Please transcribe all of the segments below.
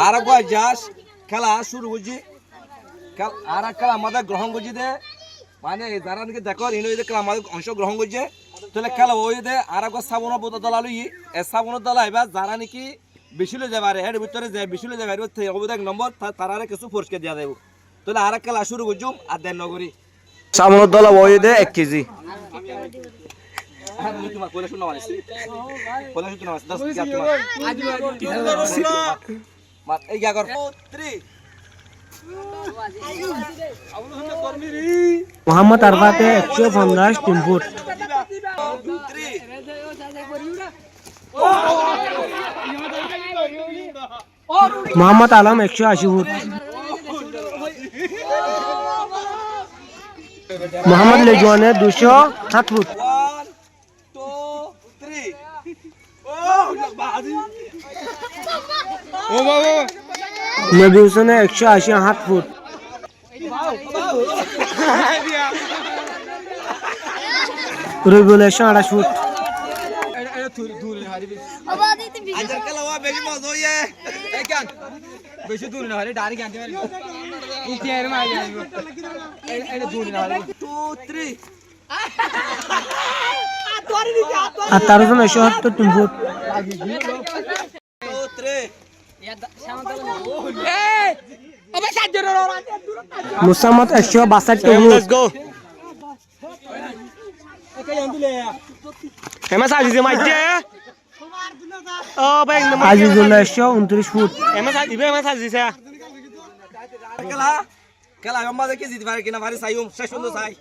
আর কয় যাস খেলা শুরু করছি আর খেলা আমাদের গ্রহণ করছি দে মানে যারা নাকি দেখো ইনো যদি খেলা আমাদের অংশগ্রহণ করছে তাহলে খেলা ওই দে আর একবার শ্রাবণের বোধ দলা লই এ শ্রাবণের দলা এবার যারা নাকি বেশি লই যাবে আর এর ভিতরে যে বেশি লই যাবে এক নম্বর তারা কিছু পুরস্কার দেওয়া দেবো তাহলে আর খেলা শুরু করছুম আর দেন নগরী শ্রাবণের দলা ওই দে 1 কেজি মোহাম্মদ আরফাতে 150 3 ফুট মোহাম্মদ আলম 180 ফুট মোহাম্মদ লেজওয়ানে 207 ফুট নবী হোসেনে 187 ফুট রবিউল 128 ফুট বেশি দূর না হলে ডাইরেক্ট আনতে পারবি আর তার জন্য 170 foot Musammat 162 foot Azizullah 129 foot খেলা আমাদের কি জিতে পারে কিনা পারে চাইম শেষ পর্যন্ত চাই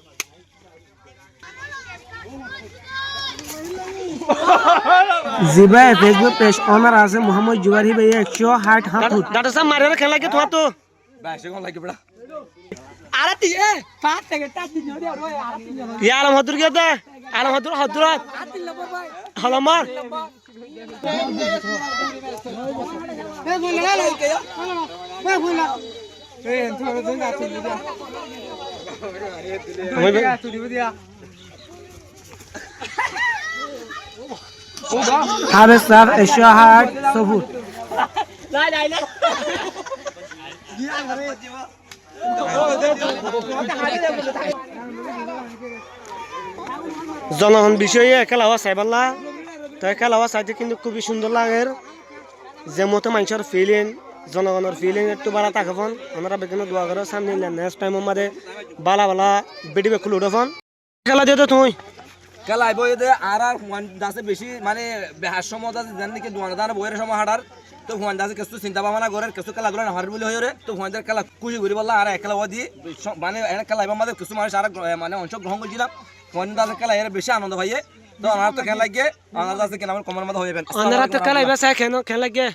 জিবা ফেসবুক পেজ অনার আছে মোহাম্মদ জুবারি ভাই 160 ফুট ডাটা সাম মারে খেলা কি তোমার তো বাইশে কোন লাগে বড়া আরে তি এ পাঁচ থেকে টাচ দিন রে ইয়া আলম হদুর কে দে আলম হদুর হদুরাত হলো মার এ বলে লা কে এ বলে এ থোড়া দিন আছে দিয়া আমি বে তুই দিয়া হাবেস স্যার 160 ফুট লাই লাই লাই জনগণ বিষয়ে খেলা হওয়া চাইবাল্লা তাই খেলা হওয়া চাইতে কিন্তু খুবই সুন্দর লাগে যে মতো মানুষের ফিলিং জনগণের ফিলিং একটু বাড়া থাকবেন ওনারা বেগুন দোয়া করে সামনে নেক্সট টাইম আমাদের বালা বালা বেটি বেকুল উঠেন খেলা দিয়ে তো তুই খেলা আইব দে আর ওয়ান দাসে বেশি মানে বেহার সময় দাস জান নাকি দুয়ানা বইয়ের সময় হাঁটার তো ওয়ান দাসে কিছু চিন্তা ভাবনা করে কিছু খেলাধুলা না হার বলে হয়ে রে তো ওয়ানদের খেলা খুশি করি বললা আর খেলা দিয়ে মানে খেলা আইব আমাদের কিছু মানুষ আর মানে অংশগ্রহণ করছিলাম ওয়ান দাসে খেলা এর বেশি আনন্দ ভাইয়ে তো আমার তো খেলা লাগে আমার দাসে কেন আমার কমার মধ্যে হয়ে যাবেন ওনারা তো খেলা আইবা চাই কেন খেলা লাগে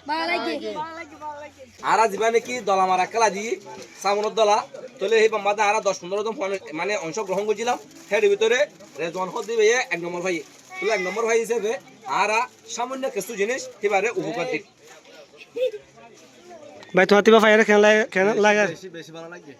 আর জীবনে কি দলা মারা খেলা দি সামনের দলা তাহলে এই বাম্বাদা আর 10-15 জন মানে অংশগ্রহণ করছিলাম হের ভিতরে রেজন হদ দিবে 1 নম্বর ভাই তাহলে 1 নম্বর ভাই হিসেবে আর সামান্য কিছু জিনিস এবারে উপকার দিক ভাই তোমার তিবা ফায়ারে খেলা লাগে বেশি ভালো লাগে